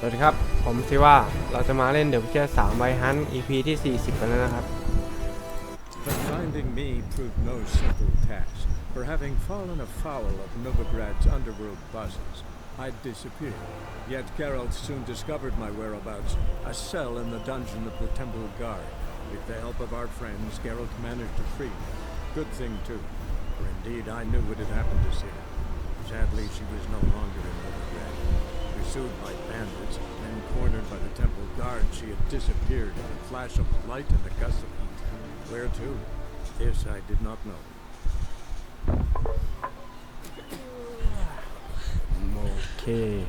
วัสดีครับผมซิว่าเราจะมาเล่นเดี๋ยวเชื่อ3 ไวฮัน EP ที่40กันแล้วนะครับ But finding me proved no simple task, for having fallen afoul of Novigrad's underworld bosses, I'd disappeared. Yet Geralt soon discovered my whereabouts, a cell in the dungeon of the Temple Guard. With the help of our friends, Geralt managed to free me. Good thing too, for indeed I knew what had happened to Ciri. Sadly, she was no longer in Novigrad. Pursued by bandits, then cornered by the Temple Guard, she had disappeared in a flash of light and a gust of heat. Where to? This I did not know. Okay.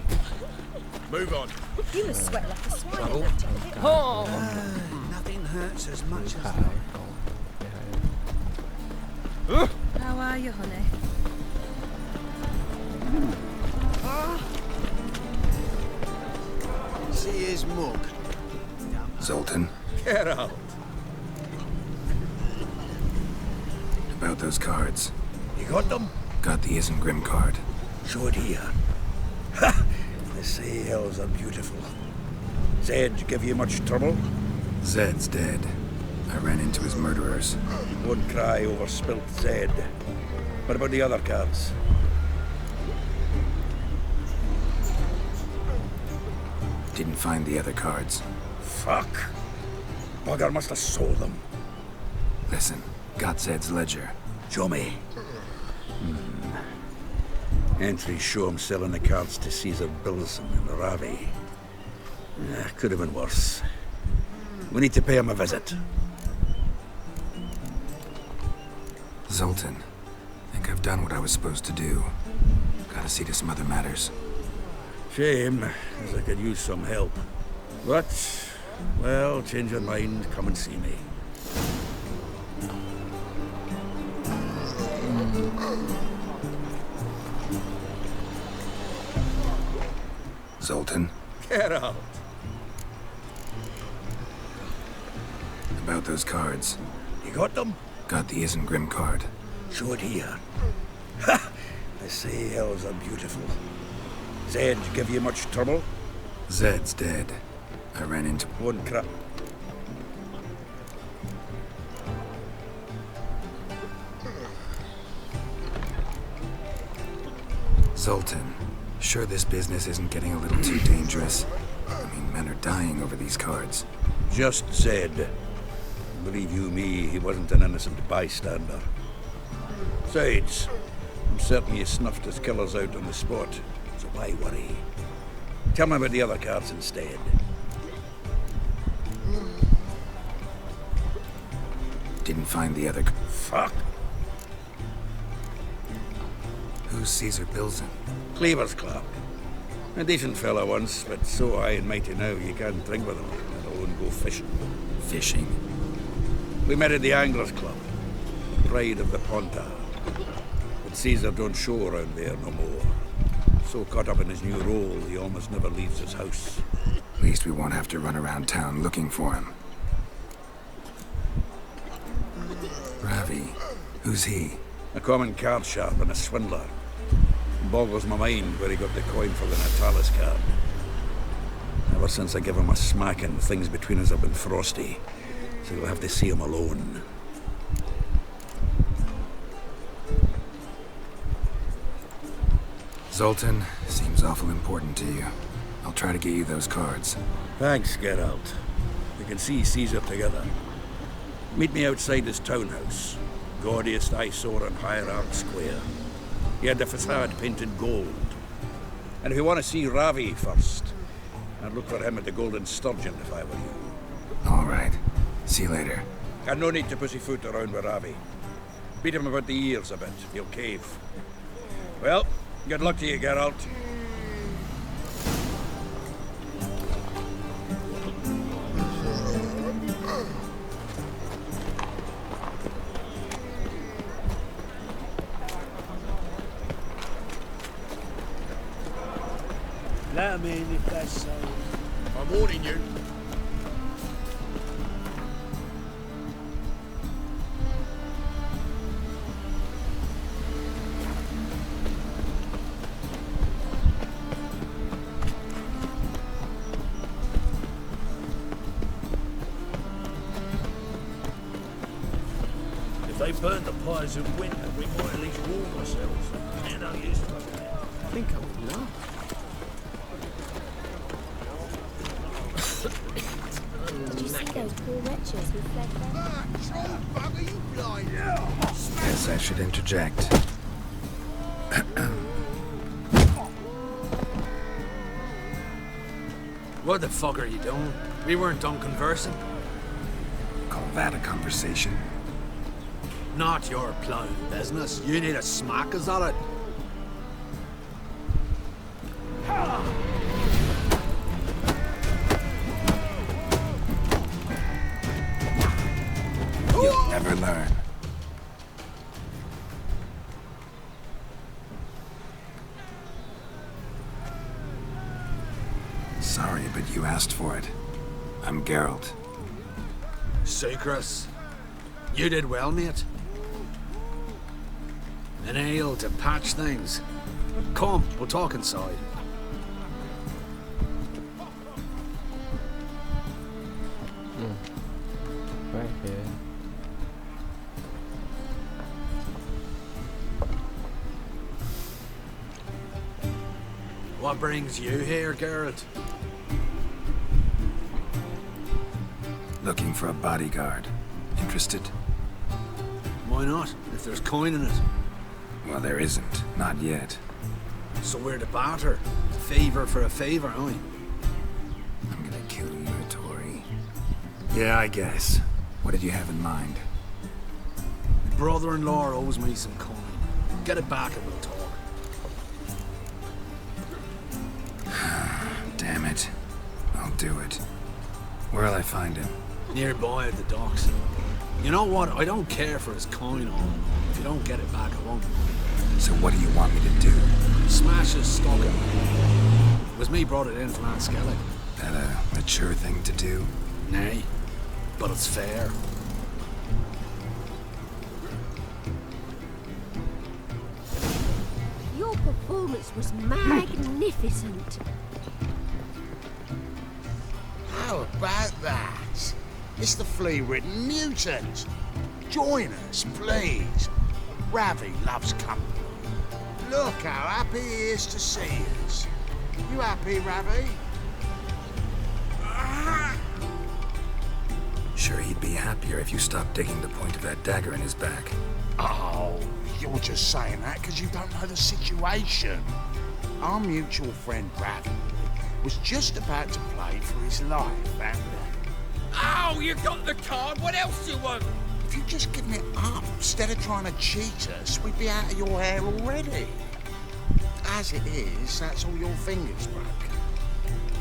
Move on. You must sweat like a swine in that jacket. Nothing hurts as much as ขายของไปให้ How are you, honey? see his mug. Zoltan, Get out. about those cards. You got them? Got the Isengrim card. Show it here. Ha! They say hells are beautiful. Zed give you much trouble? Zed's dead. I ran into his murderers. Won't cry over spilt Zed. What about the other cards? Didn't find the other cards. Fuck. Bugger must have sold them. Listen, got Zed's ledger. Show me. Entries show him selling the cards to Caesar Bilson and Ravi. Could have been worse. We need to pay him a visit. Zoltan, think I've done what I was supposed to do. Gotta see to some other matters. Shame, as I could use some help. But, well, change your mind, come and see me. Zoltan, Get out. about those cards. You got them? Got the Isengrim card. Show it here. Ha! They say hells are beautiful. Zed give you much trouble? Zed's dead. I ran into... One crap. Zoltan, sure this business isn't getting a little too dangerous? I mean, men are dying over these cards. Just Zed. Believe you me, he wasn't an innocent bystander. Besides, I'm certain you snuffed his killers out on the spot, so why worry? Tell me about the other cards instead. Didn't find the other... Fuck. Who's Caesar Bilson? Cleaver's clerk. A decent fella once, but so high and mighty now you can't drink with him, let alone go fishing. Fishing. We met at the Anglers Club. Pride of the Ponta. But Caesar don't show around there no more. So caught up in his new role, he almost never leaves his house. At least we won't have to run around town looking for him. Ravi. Who's he? A common card sharp and a swindler. Boggles my mind where he got the coin for the Natalis card. Ever since I gave him a smacking, things between us have been frosty. So you'll have to see him alone. Zoltan, seems awful important to you. I'll try to get you those cards. Thanks, Geralt. We can see Caesar together. Meet me outside his townhouse. Gaudiest eyesore on Hierarch Square. He had the facade painted gold. And if you want to see Ravi first, I'd look for him at the Golden Sturgeon if I were you. All right. See you later. And no need to pussyfoot around with Ravi. Beat him about the ears a bit. He'll cave. Well, good luck to you, Geralt. Let him in if that's so. I'm warning you. they burnt the pyres in winter, we might at least warm ourselves. They're no use to us. I think I would know. Did you see those poor wretches who fled there? Guess I should interject. What the fuck are you doing? We weren't done conversing. Call that a conversation? Not your plowing business. You need a smack us at it. You'll never learn. Sorry, but you asked for it. I'm Geralt. Secrets. You did well, mate. An ale to patch things. Come, we'll talk inside. Right here. What brings you here, Geralt? Looking for a bodyguard. Interested? Why not, if there's coin in it? Well, there isn't. Not yet. So we're to barter. Favor for a favor, aren't we? I'm gonna kill you, Tori. Yeah, I guess. What did you have in mind? Brother-in-law owes me some coin. Get it back and we'll talk. Damn it. I'll do it. Where'll I find him? Nearby at the docks. You know what? I don't care for his coin all. If you don't get it back, I won't. So what do you want me to do? Smash his stocking. It was me brought it in from Aunt Skellig. That a mature thing to do? Nay, but it's fair. Your performance was magnificent. How about that? It's the flea-ridden mutant. Join us, please. Ravi loves company. Look how happy he is to see us. You happy, Ravi? Sure, he'd be happier if you stopped digging the point of that dagger in his back. Oh, you're just saying that because you don't know the situation. Our mutual friend Ravi was just about to play for his life, and Oh, you got the card. What else do you want? if you'd just given it up instead of trying to cheat us, we'd be out of your hair already. As it is, that's all your fingers broke.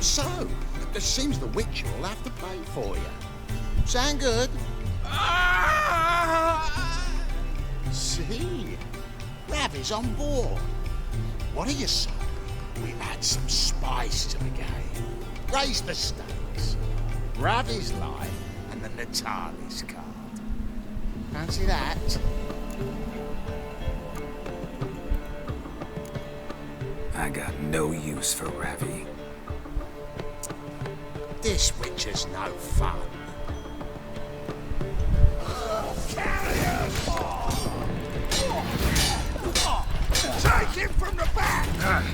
So, it seems the Witcher will have to pay for you. Sound good? See? Ravi's on board. What do you say? We add some spice to the game. Raise the stakes. Ravi's life and the Natali's card. Fancy that? I got no use for Ravi. This Witcher's no fun. Take him from the back!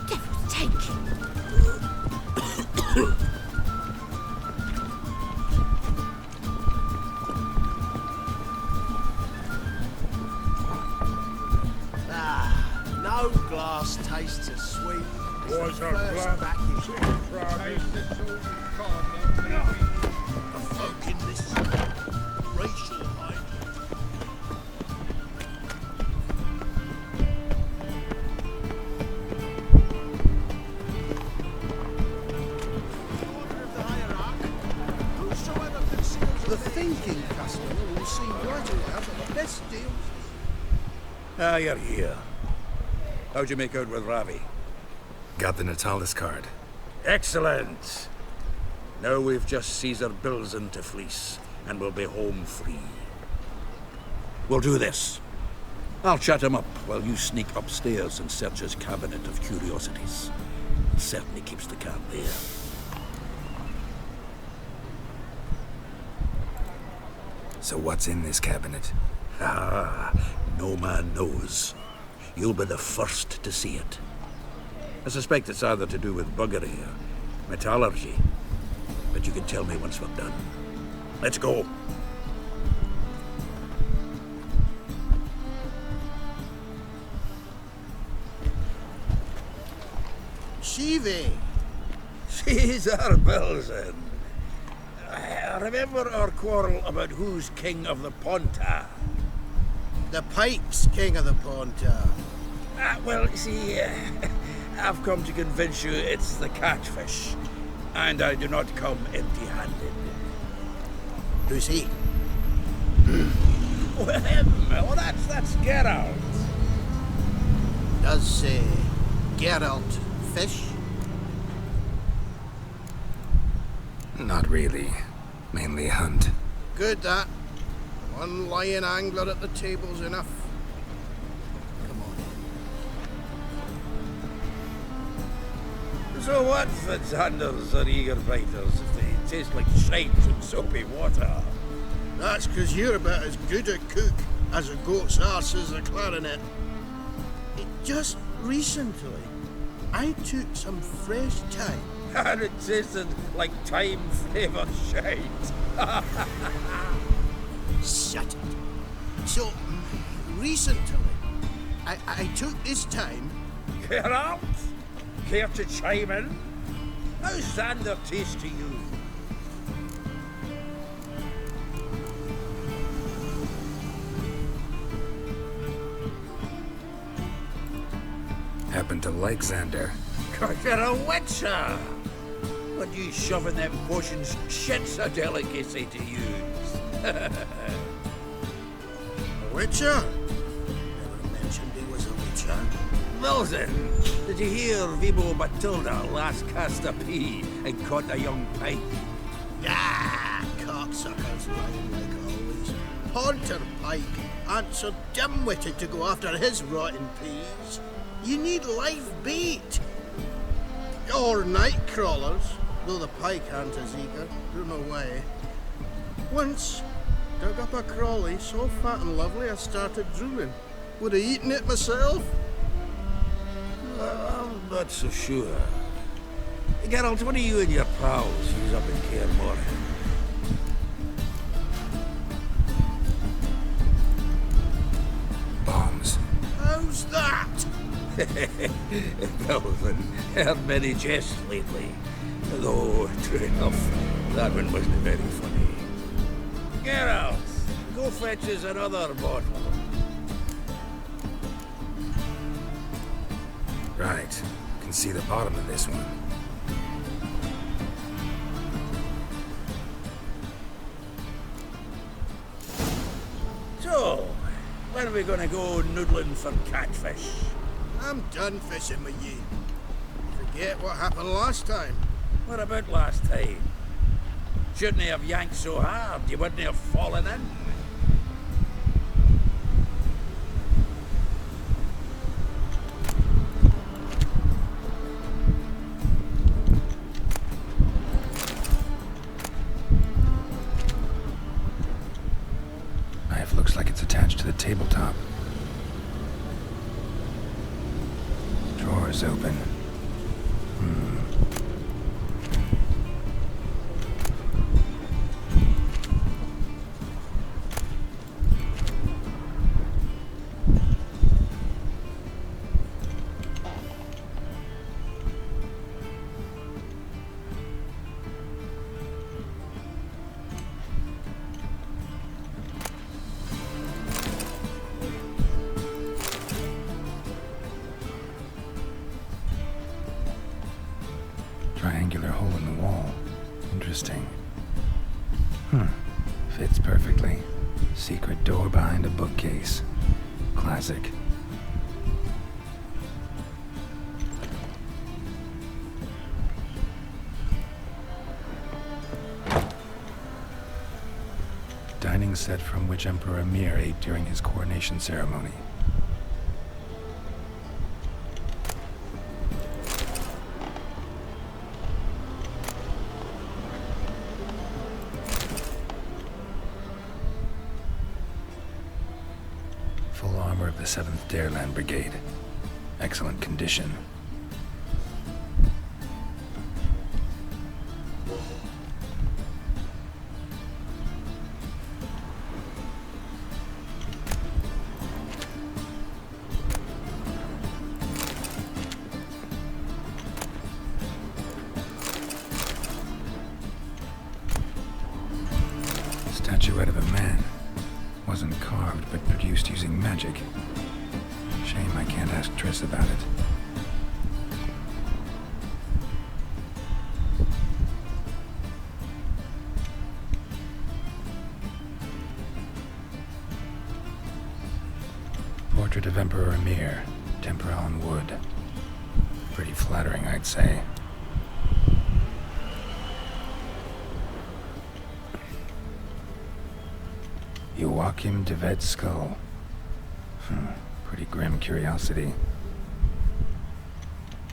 Devil's take. No glass tastes as sweet as the Was a first glass vacuum. Provoking this racial hype. The thinking customer will see right away that the best deals. Ah, you're here. How'd you make out with Ravi? Got the Natalis card. Excellent. Now we've just Caesar Bilzen to fleece, and we'll be home free. We'll do this. I'll chat him up while you sneak upstairs and search his cabinet of curiosities. It certainly keeps the cat there. So what's in this cabinet? Ah, no man knows. You'll be the first to see it. I suspect it's either to do with buggery or metallurgy. But you can tell me once we're done. Let's go. Shivi. Caesar Bilzen. Remember our quarrel about who's king of the Ponta? The Pike's king of the Ponta. Well, see, I've come to convince you it's the catfish. And I do not come empty-handed. Who's he? Well, him. Well, that's Geralt. Does Geralt fish? Not really. Mainly hunt. Good that. One lion angler at the table's enough. Come on. So what for Sanders or eager biters if they taste like shite and soapy water? That's 'cause you're about as good a cook as a goat's arse is a clarinet. Just recently, I took some fresh thyme. And it tasted like thyme-flavoured shite. Shut it. So, recently, I took this time. Geralt? Care to chime in? How's Xander taste to you? Happen to like Xander. 'Cause you're a witcher! When you shove in them potions, shit's a delicacy to use. A witcher? Never mentioned he was a witcher. Bilzen, did you hear Vibo Matilda last cast a pea and caught a young pike? Ah, cocksuckers lying like always. Haunter Pike aren't so dim-witted to go after his rotten peas. You need live bait. Or night crawlers, though the pike aren't as eager. Don't know why. Once, dug up a crawly so fat and lovely I started drooling. Would have eaten it myself. I'm not so sure. Geralt, what are you and your pals use up in Kaer Morhen? Bombs. How's that? Bilzen, heard many jests lately. Though, true enough, that one wasn't very funny. Geralt, go fetch us another bottle. Right. Can see the bottom of this one. So, when are we gonna go noodling for catfish? I'm done fishing with ye. Forget what happened last time. What about last time? Shouldn't he have yanked so hard you wouldn't have fallen in? Knife looks like it's attached to the tabletop. Drawer's open. Triangular hole in the wall. Interesting. Fits perfectly. Secret door behind a bookcase. Classic. dining set from which Emperor Emir ate during his coronation ceremony. Full armor of the 7th Dareland Brigade. Excellent condition. Statuette of a man. Wasn't carved, but produced using magic. Shame I can't ask Triss about it. Portrait of Emperor Emir, tempera on wood. Pretty flattering, I'd say. Joachim de Ved's skull. Pretty grim curiosity.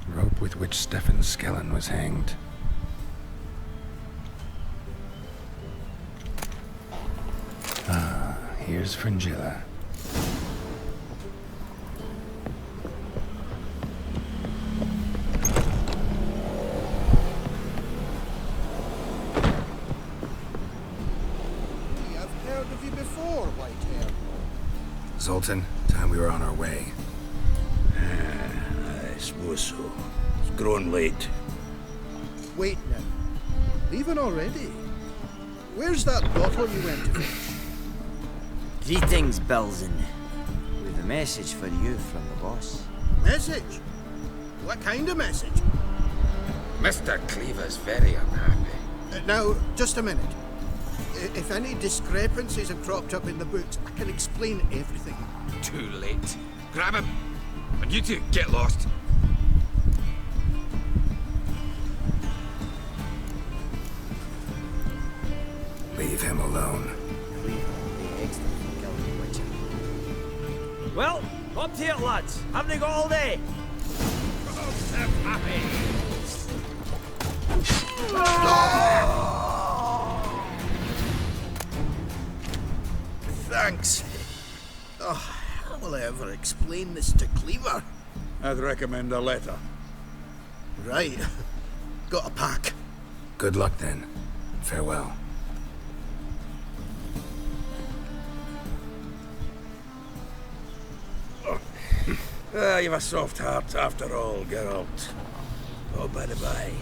Rope with which Stefan Skellen was hanged. Ah, here's Fringilla. Zoltan, time we were on our way. I suppose so. It's growing late. Wait now. Leaving already? Where's that bottle you went to fetch? Greetings, Bilzen. We've a message for you from the boss. Message? What kind of message? Mr. Cleaver's very unhappy. Now, just a minute. If any discrepancies have cropped up in the books, I can explain everything. Too late. Grab him! And you two, get lost. Leave him alone. Well, up to it, lads. Haven't they got all day? Thanks. Oh, how will I ever explain this to Cleaver? I'd recommend a letter. Right. Got a pack. Good luck then. Farewell. You've a soft heart after all, Geralt. Oh, by the by,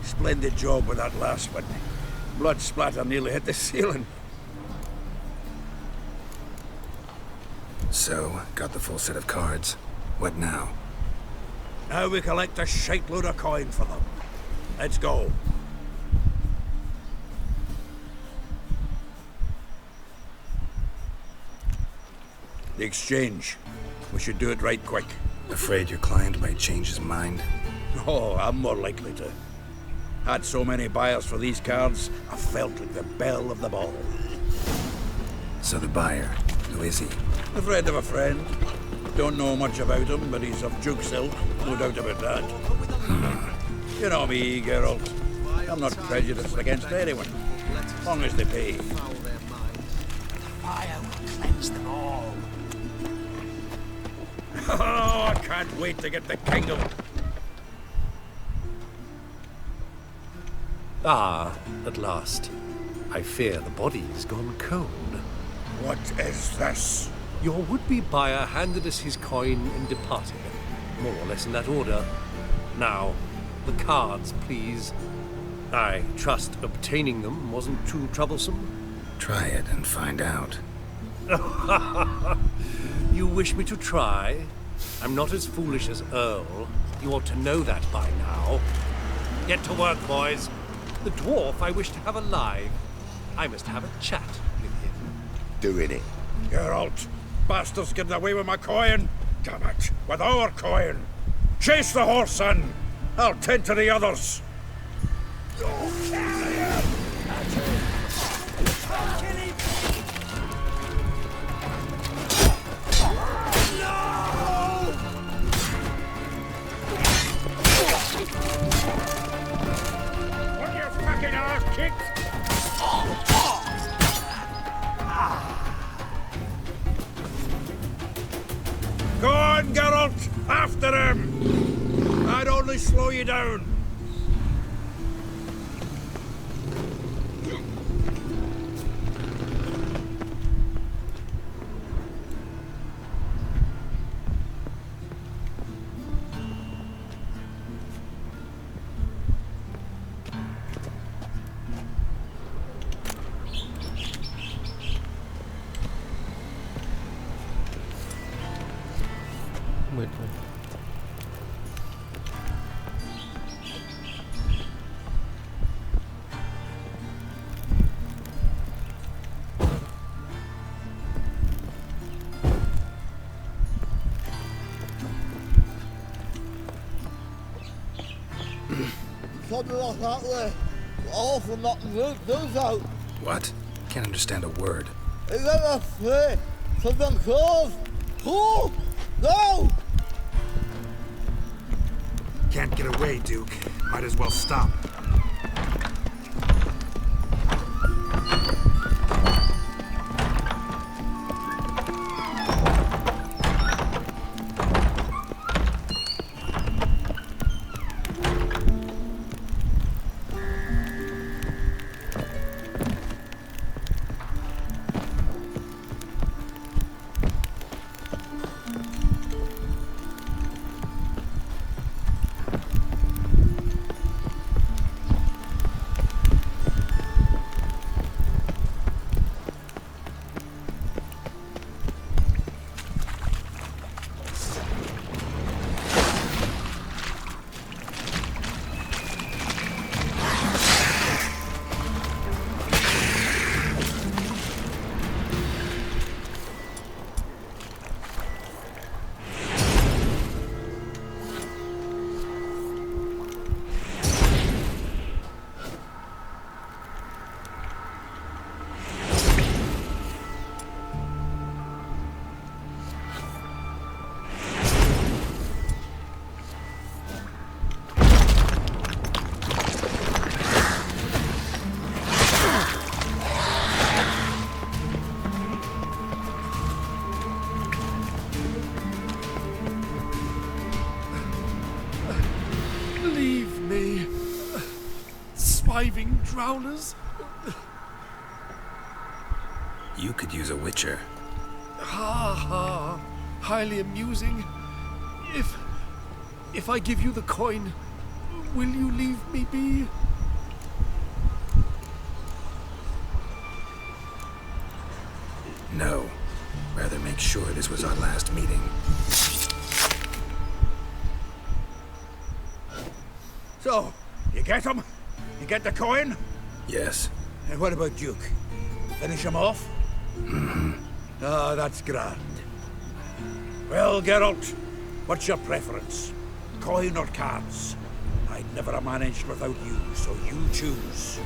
splendid job with that last one. Blood splatter nearly hit the ceiling. So, got the full set of cards. What now? Now we collect a shiteload of coin for them. Let's go. The exchange. We should do it right quick. Afraid your client might change his mind? Oh, I'm more likely to. Had so many buyers for these cards, I felt like the belle of the ball. So the buyer, who is he? A friend of a friend. Don't know much about him, but he's of Duke's ilk, no doubt about that. You know me, Geralt. I'm not prejudiced against anyone, as long as they pay. Fire will cleanse them all. Oh, I can't wait to get the kingdom. Ah, at last. I fear the body's gone cold. What is this? Your would-be buyer handed us his coin and departed. More or less in that order. Now, the cards, please. I trust obtaining them wasn't too troublesome. Try it and find out. You wish me to try? I'm not as foolish as Earl. You ought to know that by now. Get to work, boys. The dwarf I wish to have alive. I must have a chat with him. Doing it. Geralt, bastards getting away with my coin. Damn it, with our coin. Chase the horse, son. I'll tend to the others. kick. Go on, Geralt! After him! I'd only slow you down.มืดเลย Something like that way. All from knocking those out. What? Can't understand a word. Is that a play? Something close. Pull! No! Can't get away, Duke. Might as well stop. Leave me. Swiving drowners. You could use a witcher. Ha ha. Highly amusing. If I give you the coin, will you leave me be? No. Rather make sure this was our last meeting. So, you get him? You get the coin? Yes. And what about Duke? Finish him off? Mm-hmm. Ah, that's grand. Well, Geralt, what's your preference? Coin or cards? I'd never have managed without you, so you choose.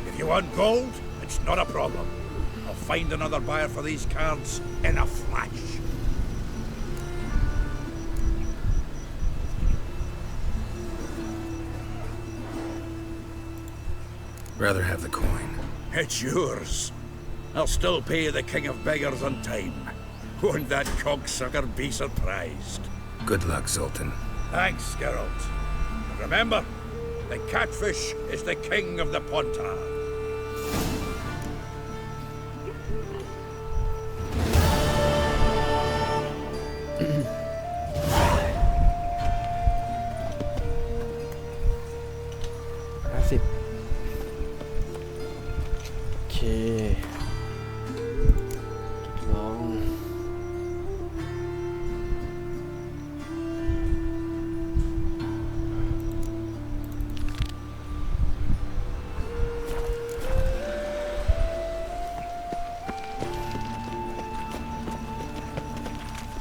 If you want gold, it's not a problem. I'll find another buyer for these cards in a flash. Rather have the coin. It's yours. I'll still pay the King of Beggars on time. Won't that cocksucker be surprised? Good luck, Zoltan. Thanks, Geralt. And remember, the catfish is the king of the Pontar.โอเคลอง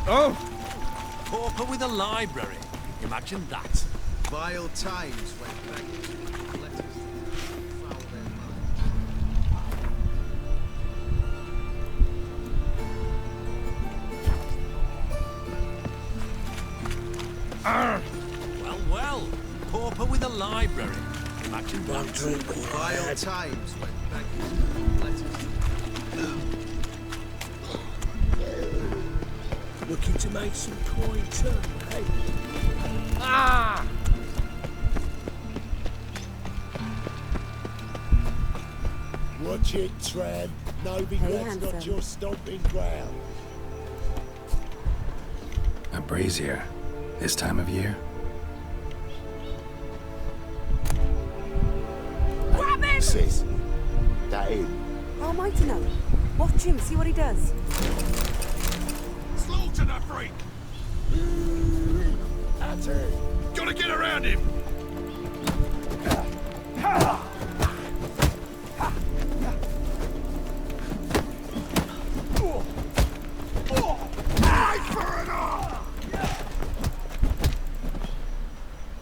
Oh! Pauper with a library. Imagine that. Vile times when beggars leave letters to foul their Well, well. Pauper with a library. matching Don't boots. drink me, Wild lad. times went back Looking to make some coin too, hey? Ah! Watch it, Tran. Novigrad's not your stomping ground. A brazier. This time of year? Grab him! Sis, that him? How am I to know? Watch him, see what he does. Slaughter that freak! That's it. Gotta get around him!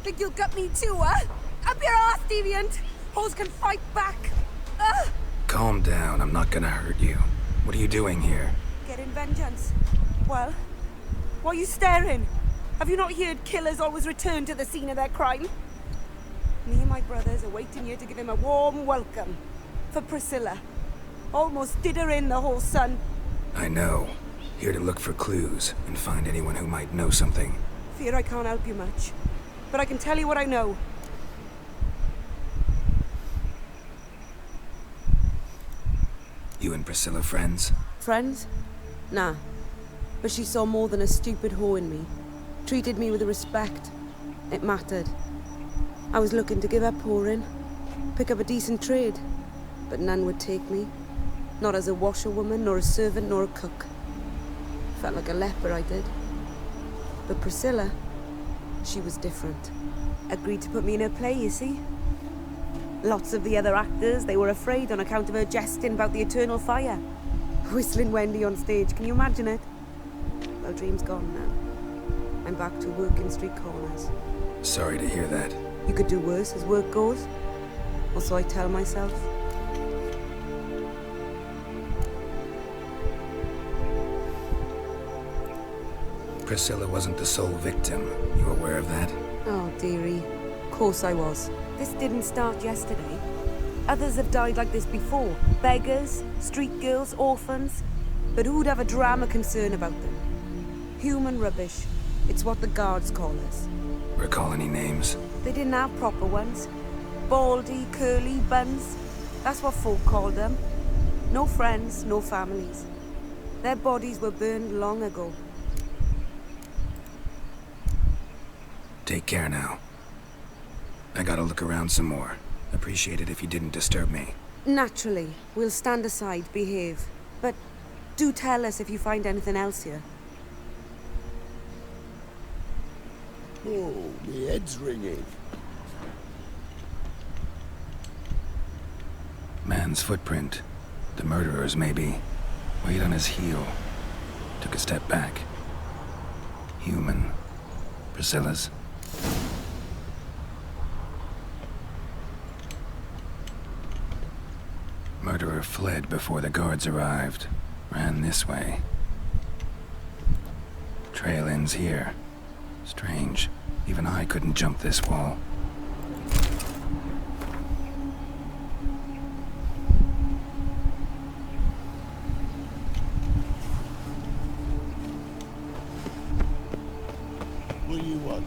Think you'll gut me too, huh? Up your ass, deviant! Hoes can fight back! Calm down, I'm not gonna hurt you. What are you doing here? Getting vengeance. Well, why are you staring? Have you not heard killers always return to the scene of their crime? Me and my brothers are waiting here to give him a warm welcome. For Priscilla. Almost did her in, the whole son. I know. Here to look for clues and find anyone who might know something. Fear I can't help you much. But I can tell you what I know. You and Priscilla friends? Friends? Nah. But she saw more than a stupid whore in me. Treated me with respect. It mattered. I was looking to give up whoring. Pick up a decent trade. But none would take me. Not as a washerwoman, nor a servant, nor a cook. Felt like a leper, I did. But Priscilla, she was different. Agreed to put me in her play, you see? Lots of the other actors, they were afraid on account of her jesting about the eternal fire. Whistling Wendy on stage, can you imagine it? Well, dream's gone now. I'm back to working street corners. Sorry to hear that. You could do worse as work goes. Or so I tell myself. Priscilla wasn't the sole victim. You aware of that? Oh, dearie. Of course I was. This didn't start yesterday. Others have died like this before. Beggars, street girls, orphans. But who'd have a drama concern about them? Human rubbish. It's what the guards call us. Recall any names? They didn't have proper ones. Baldy, curly, buns. That's what folk called them. No friends, no families. Their bodies were burned long ago. Take care now. I gotta look around some more. Appreciate it if you didn't disturb me. Naturally. We'll stand aside, behave. But do tell us if you find anything else here. Oh, my head's ringing. Man's footprint. The murderer's, maybe. Weight on his heel. Took a step back. Human. Priscilla's. Murderer fled before the guards arrived. Ran this way. Trail ends here. Strange. Even I couldn't jump this wall. What do you want?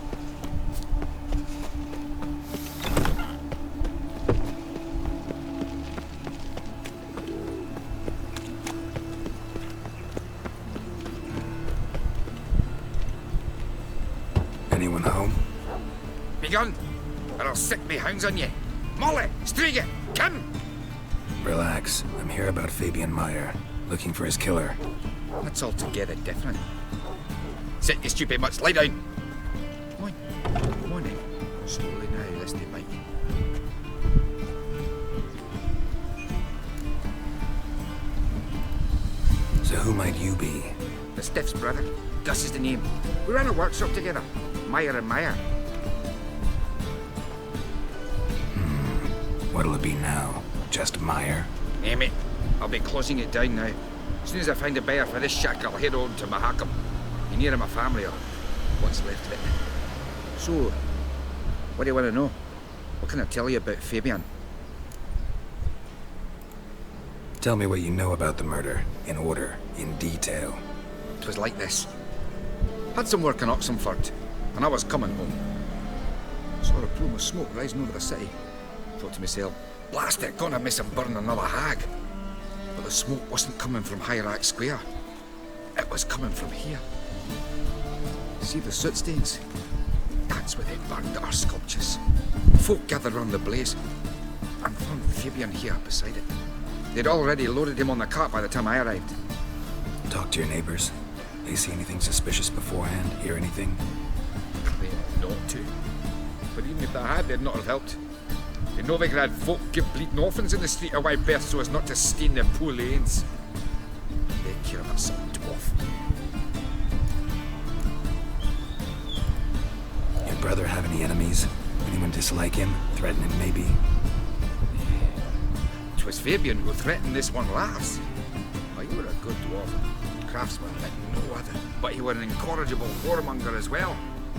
Anyone home? Begun, or I'll sick me hounds on you. Molly, Striga, come! Relax. I'm here about Fabian Meyer. Looking for his killer. That's altogether different. Sit, you stupid mutts, lie down. Come on, come on then. Slowly now, listen to Mike. So who might you be? The Stiff's brother. Gus is the name. We ran a workshop together. Meyer and Meyer. What'll it be now? Just Meyer? Hey, mate, I'll be closing it down now. As soon as I find a buyer for this shack, I'll head on to Mahakam. Be near my family or what's left of it. So, what do you want to know? What can I tell you about Fabian? Tell me what you know about the murder, in order, in detail. It was like this. Had some work in Oxenford, and I was coming home. Saw a plume of smoke rising over the city. Thought to myself, blast it, gonna miss him burn another hag. But the smoke wasn't coming from Hierarch Square. It was coming from here. See the soot stains? That's where they burned our sculptures. Folk gathered round the blaze, and found Fabian here beside it. They'd already loaded him on the cart by the time I arrived. Talk to your neighbors. They see anything suspicious beforehand? Hear anything? Claim not to. But even if they had, they'd not have helped. In Novigrad, folk give bleeding orphans in the street a wide berth so as not to stain their poor lanes. They care about some dwarf. Your brother have any enemies? Anyone dislike him? Threaten him, maybe? 'Twas Fabian who threatened this one last. Oh, you were a good dwarf. Craftsman like no other. But you were an incorrigible whoremonger as well.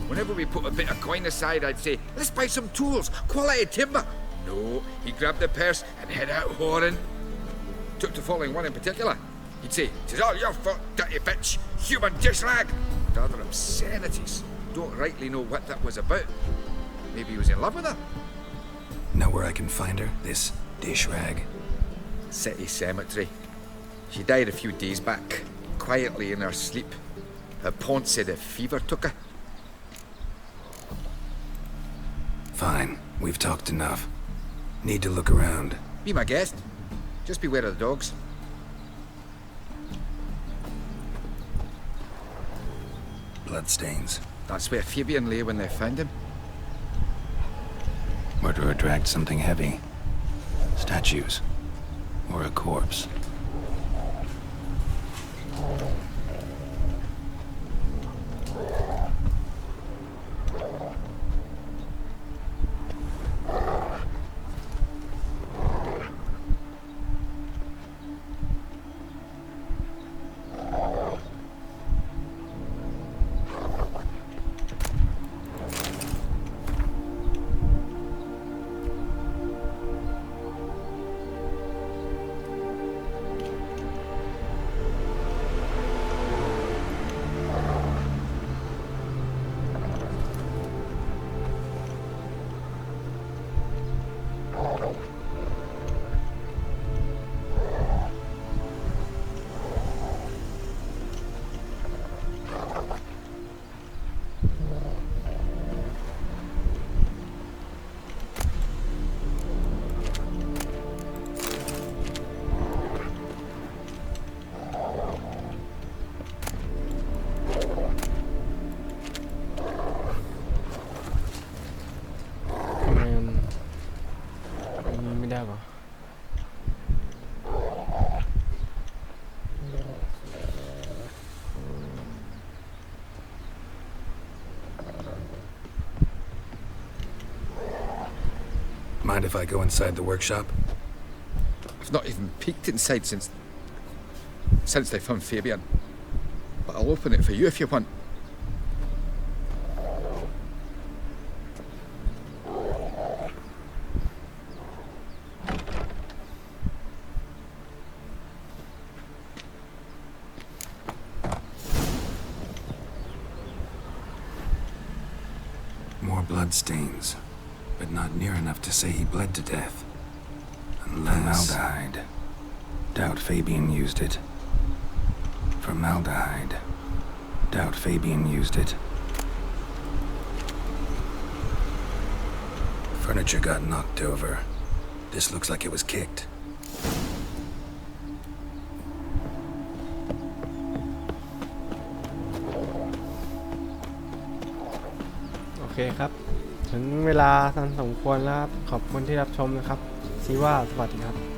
Whenever we put a bit of coin aside, I'd say, let's buy some tools, quality timber. No, he grabbed the purse and head out whoring. Took to following one in particular. He'd say, 'tis all your fault, dirty bitch, human dish rag. And other obscenities. Don't rightly know what that was about. Maybe he was in love with her. Know where I can find her? This dish rag? City cemetery. She died a few days back, quietly in her sleep. Her pont said a fever took her. Fine, we've talked enough. Need to look around. Be my guest. Just beware of the dogs. Bloodstains. That's where Fabian lay when they found him. Murderer dragged something heavy. Statues. Or a corpse. Mind if I go inside the workshop? I've not even peeked inside since they found Fabian. But I'll open it for you if you want. More bloodstains. But not near enough to say he bled to death. Unless... Formaldehyde. Doubt Fabian used it. Formaldehyde. Doubt Fabian used it. Furniture got knocked over. This looks like it was kicked. โอเคครับถึงเวลาทันสมควรแล้วครับขอบคุณที่รับชมนะครับซีว่าสวัสดีครับ